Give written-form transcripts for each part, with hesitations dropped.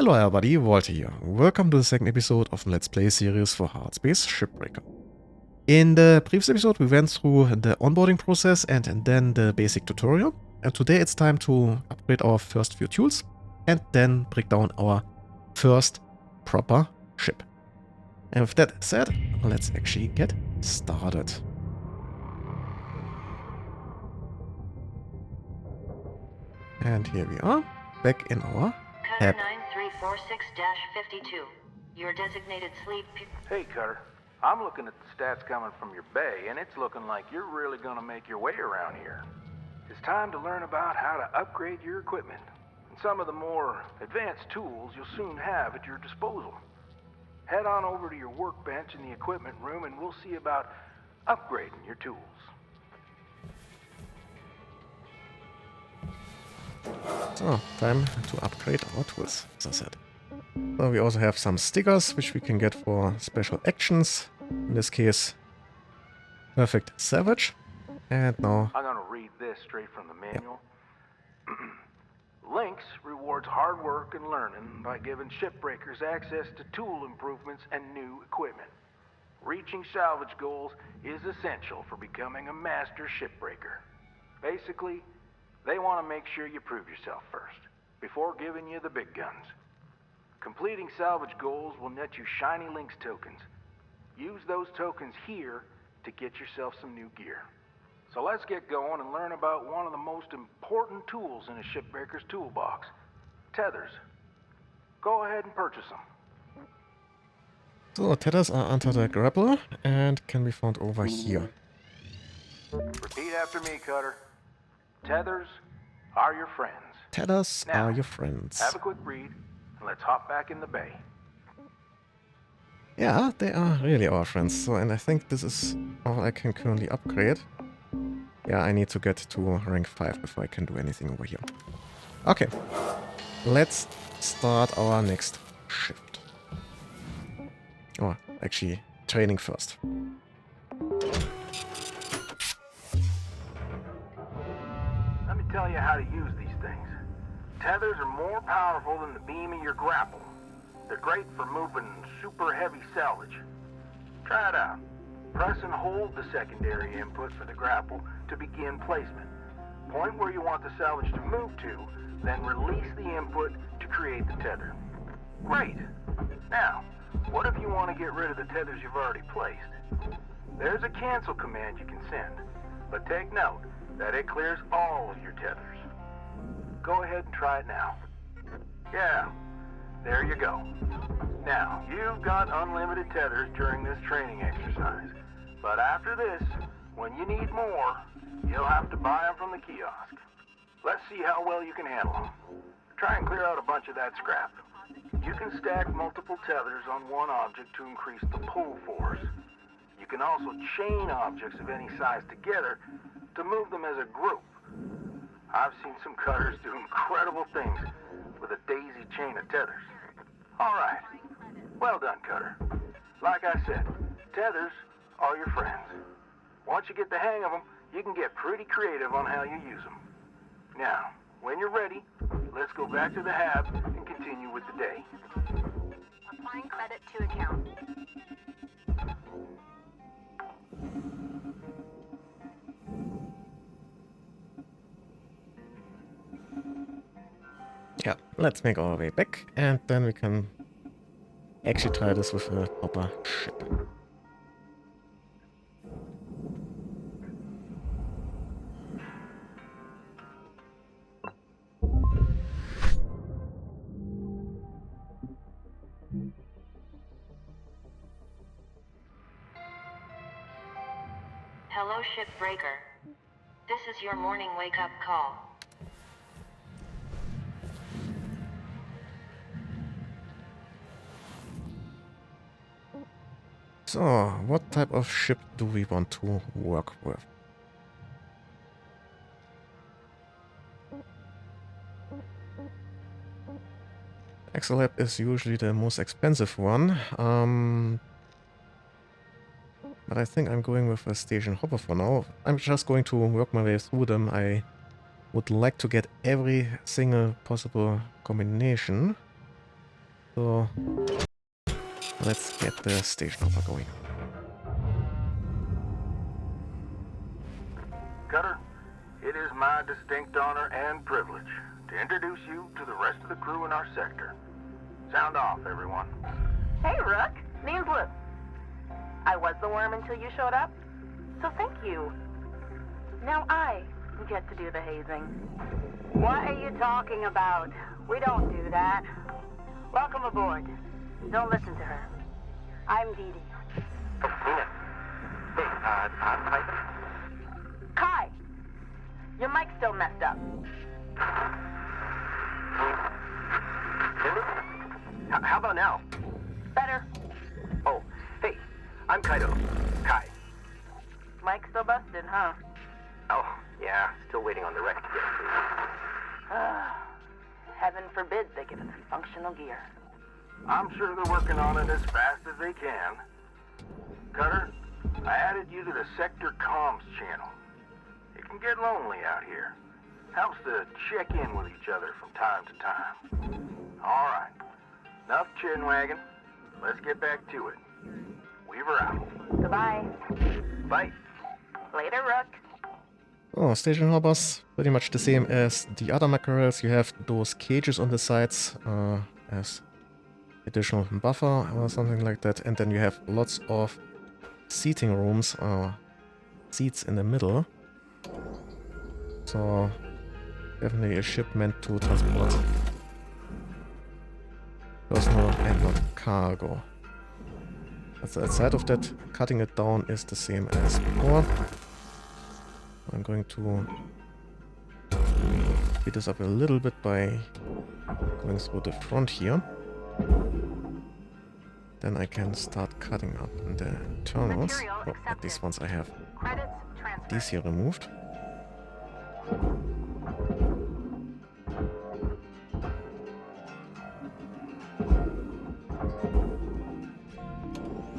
Hello everybody, Walter here. Welcome to the second episode of the Let's Play series for Hardspace Shipbreaker. In the previous episode we went through the onboarding process and then the basic tutorial. And today it's time to upgrade our first few tools and then break down our first proper ship. And with that said, let's actually get started. And here we are, back in our Cutter app. 9346-52. Your designated sleep. Hey, Cutter. I'm looking at the stats coming from your bay, and it's looking like you're really gonna make your way around here. It's time to learn about how to upgrade your equipment, and some of the more advanced tools you'll soon have at your disposal. Head on over to your workbench in the equipment room, and we'll see about upgrading your tools. So, time to upgrade our tools, as I said. So we also have some stickers, which we can get for special actions. In this case, perfect salvage. And now, I'm gonna read this straight from the manual. LYNX rewards hard work and learning by giving shipbreakers access to tool improvements and new equipment. Reaching salvage goals is essential for becoming a master shipbreaker. Basically, they want to make sure you prove yourself first, before giving you the big guns. Completing salvage goals will net you shiny LYNX tokens. Use those tokens here to get yourself some new gear. So let's get going and learn about one of the most important tools in a shipbreaker's toolbox, tethers. Go ahead and purchase them. so tethers are under the grapple and can be found over here. Repeat after me, Cutter. Tethers are your friends. Tethers Now, are your friends. Have a quick read, and let's hop back in the bay. Yeah, they are really our friends. So, and I think this is all I can currently upgrade. Yeah, I need to get to rank 5 before I can do anything over here. Okay, let's start our next shift. Oh, actually, training first. Let me tell you how to use these things. Tethers are more powerful than the beam of your grapple. They're great for moving super heavy salvage. Try it out. Press and hold the secondary input for the grapple to begin placement. Point where you want the salvage to move to, then release the input to create the tether. Great. Now, what if you want to get rid of the tethers you've already placed? There's a cancel command you can send, but take note that it clears all of your tethers. Go ahead and try it now. Yeah, there you go. Now, you've got unlimited tethers during this training exercise. But after this, when you need more, you'll have to buy them from the kiosk. Let's see how well you can handle them. Try and clear out a bunch of that scrap. You can stack multiple tethers on one object to increase the pull force. You can also chain objects of any size together to move them as a group. I've seen some cutters do incredible things with a daisy chain of tethers. All right. Well done, Cutter. Like I said, tethers are your friends. Once you get the hang of them, you can get pretty creative on how you use them. Now, when you're ready, let's go back to the hab and continue with the day. Applying credit to account. Yeah, let's make our way back and then we can actually try this with a proper ship. Hello, Shipbreaker. This is your morning wake-up call. So, what type of ship do we want to work with? Axolab is usually the most expensive one. But I think I'm going with a station hopper for now. I'm just going to work my way through them. I would like to get every single possible combination. So let's get the station hopper going. Cutter, it is my distinct honor and privilege to introduce you to the rest of the crew in our sector. Sound off, everyone. Hey, Rook. Name's Luke. I was the worm until you showed up, so thank you. Now I get to do the hazing. What are you talking about? We don't do that. Welcome aboard. Don't listen to her. I'm Dee Dee. Oh, Nina. Hey, I'm Titan. Kai! Your mic's still messed up. How about now? Better. Oh, hey, I'm Kaido. Kai. Mic's still busted, huh? Oh, yeah, still waiting on the wreck to get approved. Heaven forbid they give us functional gear. I'm sure they're working on it as fast as they can. Cutter, I added you to the sector comms channel. It can get lonely out here. Helps to check in with each other from time to time. All right, enough chin wagging. Let's get back to it. Weaver out. Goodbye. Bye. Later, Rook. Oh, station hoppers, pretty much the same as the other mackerels. You have those cages on the sides as additional buffer or something like that. And then you have lots of seating rooms, seats in the middle. So definitely a ship meant to transport personal and not cargo. Outside of that, cutting it down is the same as before. I'm going to speed this up a little bit by going through the front here. Then I can start cutting up the terminals. Oh, at least once I have Credits transferred. these here removed.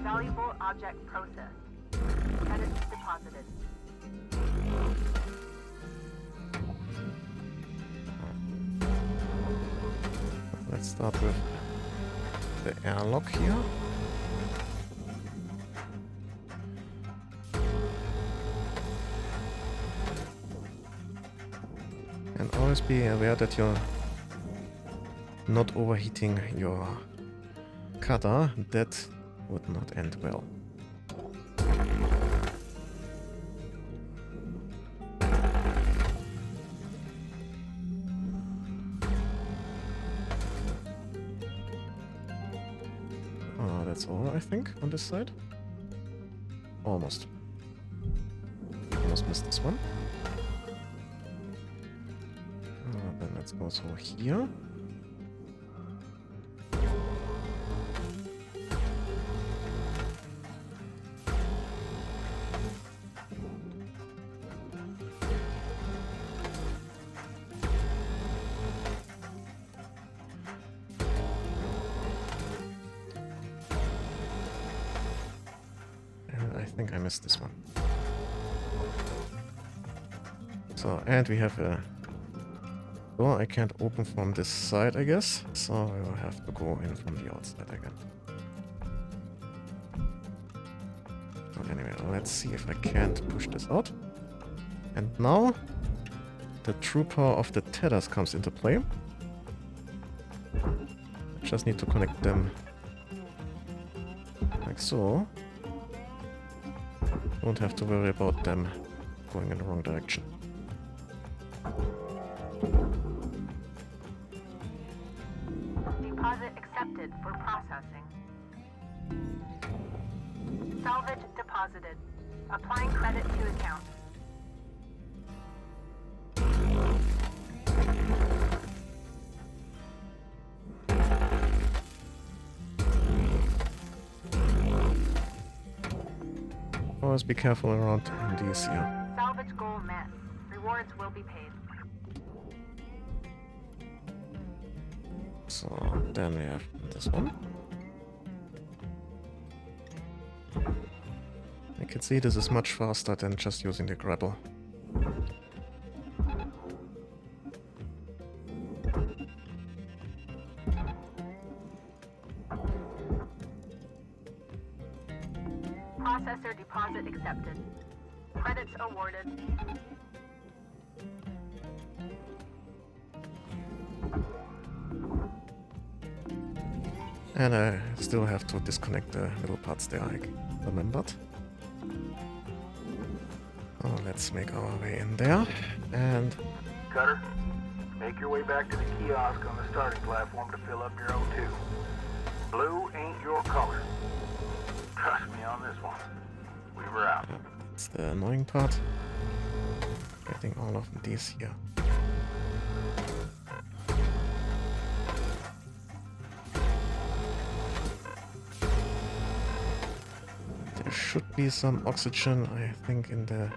Valuable object processed. Credits deposited. Let's start with the airlock here. And always be aware that you're not overheating your cutter. That would not end well. That's all, I think, on this side. Almost. Almost missed this one. Then let's go through here. I think I missed this one. So, and we have a door I can't open from this side, I guess. So I will have to go in from the outside again. But anyway, let's see if I can't push this out. And now the true power of the tethers comes into play. I just need to connect them like so. Don't have to worry about them going in the wrong direction. Deposit accepted for processing. Salvage deposited. Applying credit to account. Always be careful around these here. Salvage goal met. Rewards will be paid. So then we have this one. I can see this is much faster than just using the grapple. Processor deposit accepted. Credits awarded. And I still have to disconnect the little parts there, I remembered. Oh, let's make our way in there. And Cutter, make your way back to the kiosk on the starting platform to fill up your O2. Blue ain't your color. Trust me on this one. We were out. that's the annoying part. Getting all of these here. There should be some oxygen, I think, in the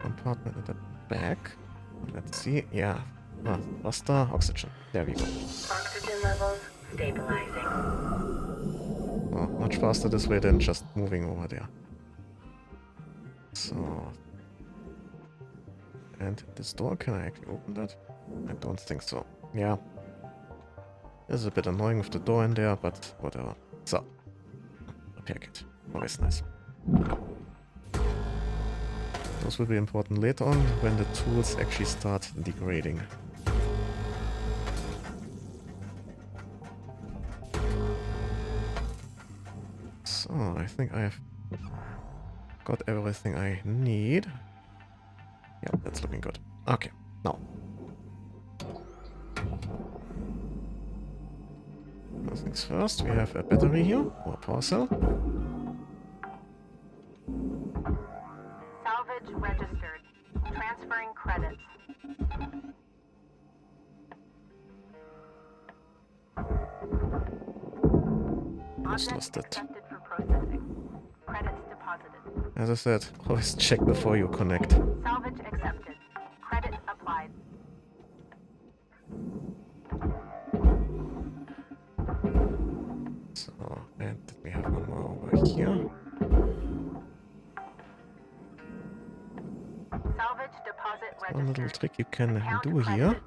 compartment at the back. Let's see. Yeah. Ah, faster oxygen. There we go. Oxygen levels stabilizing. Oh, much faster this way than just moving over there. So. And this door, can I actually open that? I don't think so. Yeah. This is a bit annoying with the door in there, but whatever. So. Repair kit. Always nice. Those will be important later on when the tools actually start degrading. So, I think I have got everything I need. Yep, that's looking good. Okay, now. First things first, we have a battery here, or a power cell. Salvage registered. Transferring credits. Just Object lost it. accepted for processing. Credits deposited. As I said, always check before you connect. Salvage accepted. Credit applied. So, and we have one more over here. Salvage deposit One little registered. trick you can Account do here. credited.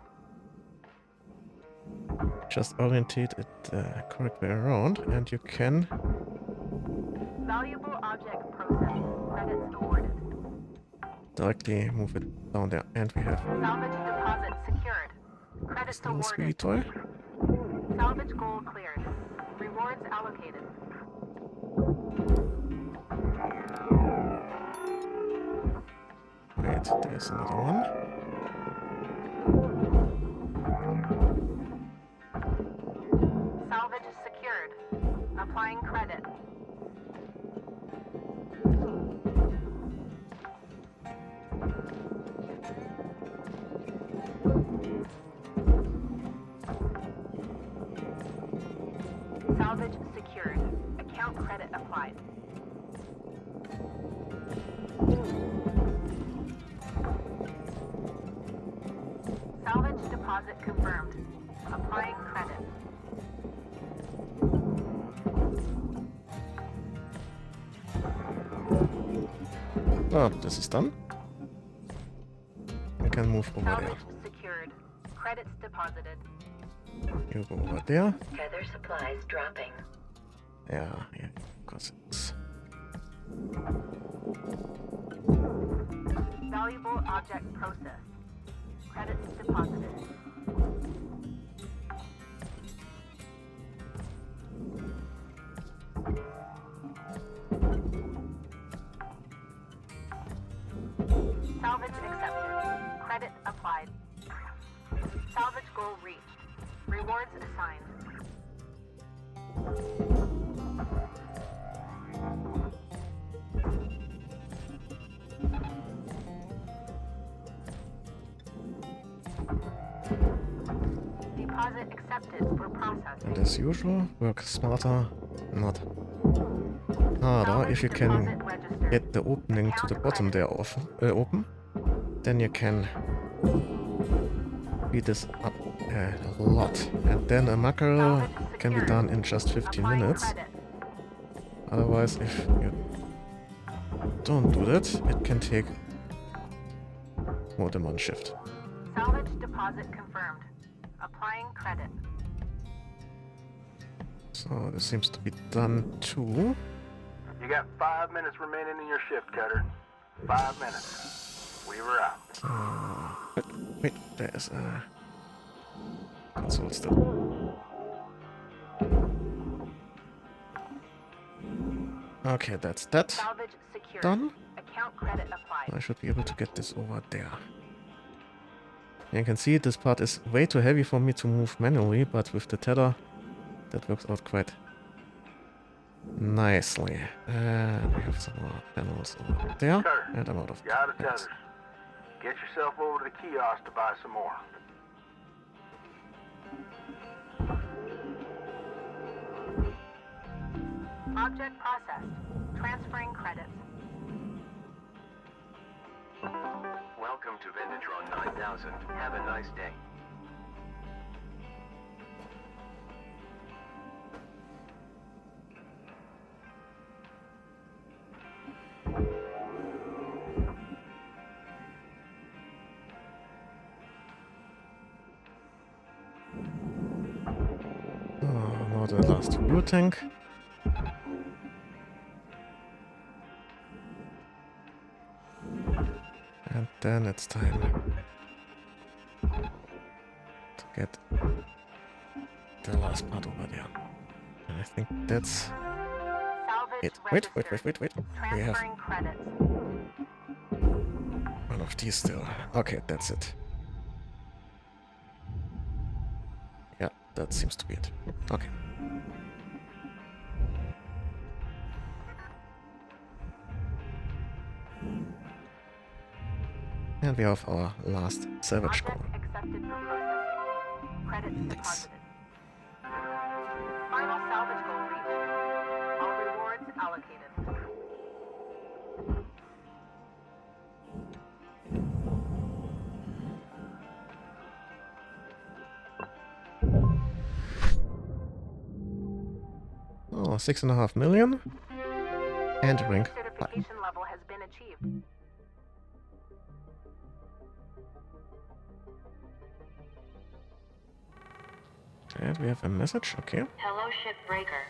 Just orientate it the correct way around, and you can Valuable object processed. Credits awarded. directly move it down there. And we have Salvage deposit secured. Credits the sweet awarded. toy. Salvage goal cleared. Rewards allocated. Wait, there's another one. Salvage secured. Applying credit. Salvage secured. Account credit applied. Salvage deposit confirmed. Applying credit. Oh, this is done. We can move over there. Salvage secured. Credits deposited. You go over there. Tether supplies dropping. Yeah, because it's Valuable object processed. Credits deposited. Salvage accepted. Credit applied. Salvage goal reached. Rewards assigned. Deposit accepted for processing. and as usual, work smarter, not harder. If you can get the opening to the bottom there open, then you can speed this up a lot. And then a mackerel can be done in just 15 minutes. Otherwise, if you don't do that, it can take more than one shift. Salvage deposit confirmed. Applying credit. So this seems to be done too. You got 5 minutes remaining in your shift, Cutter. 5 minutes. We were out. Wait, there's a console still. Okay, that's that. Salvage secured. Done. Account credit applied. I should be able to get this over there. You can see this part is way too heavy for me to move manually, but with the tether, that works out quite nicely. And we have some more panels over there. Cutter, And I'm out of you're out of panels. tethers. Get yourself over to the kiosk to buy some more. Object processed. Transferring credits. Welcome to Vintatron 9000. Have a nice day. Oh, now the last fuel tank. And then it's time to get the last part over there. And I think that's Salvage it. registered. Wait. We have Transferring credits. one of these still. Okay, that's it. Yeah, that seems to be it. Okay. And we have our last salvage Object goal. accepted for processing. Credits Nice. deposited. Final salvage goal reached. All rewards allocated. Oh, 6.5 million. And rank 5. Certification level has been achieved. And we have a message, okay. Hello, Shipbreaker.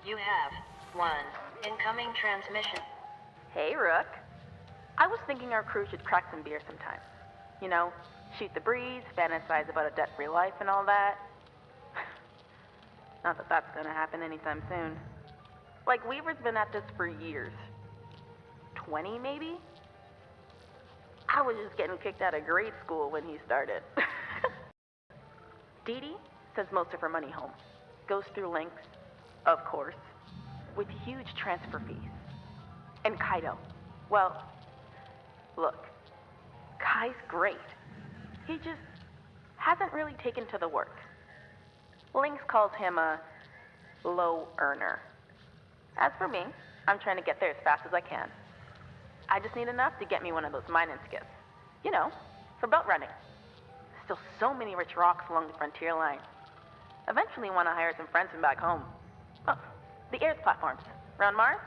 You have one incoming transmission. Hey, Rook. I was thinking our crew should crack some beer sometime. You know, shoot the breeze, fantasize about a debt-free life and all that. Not that that's gonna happen anytime soon. Like, Weaver's been at this for years. 20, maybe? I was just getting kicked out of grade school when he started. Dee Dee sends most of her money home. Goes through LYNX, of course, with huge transfer fees. And Kaido, well, look, Kai's great. He just hasn't really taken to the work. LYNX calls him a low earner. As for me, I'm trying to get there as fast as I can. I just need enough to get me one of those mining skiffs. You know, for belt running. Still so many rich rocks along the frontier line. Eventually want to hire some friends from back home. Oh, the Airs platforms. Around Mars?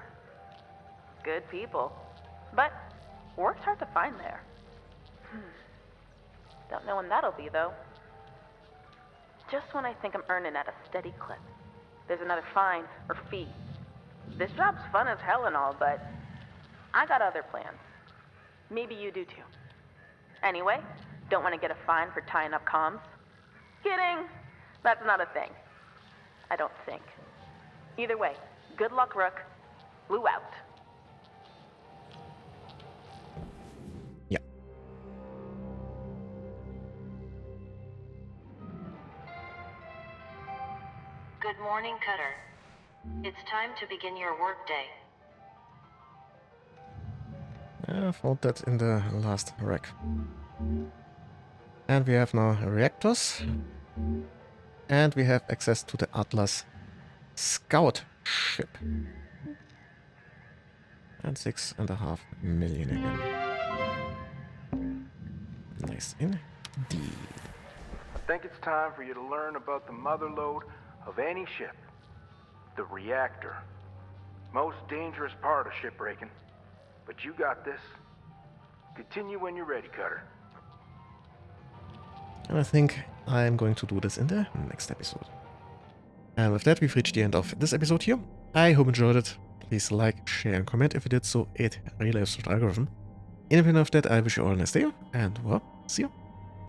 Good people. But work's hard to find there. Don't know when that'll be, though. Just when I think I'm earning at a steady clip, there's another fine or fee. This job's fun as hell and all, but I got other plans. Maybe you do too. Anyway, don't want to get a fine for tying up comms? Kidding! That's not a thing. I don't think. Either way, good luck, Rook. Lou out. Yeah. Good morning, Cutter. It's time to begin your workday. I found that in the last rack. And we have now reactors. And we have access to the Atlas Scout ship. And 6.5 million again. Nice indeed. I think it's time for you to learn about the mother lode of any ship. The reactor. Most dangerous part of shipbreaking. But you got this. Continue when you're ready, Cutter. And I think I'm going to do this in the next episode. And with that, we've reached the end of this episode here. I hope you enjoyed it. Please like, share, and comment. If you did so, it really helps with the algorithm. Independent of that, I wish you all a nice day, and well, see you.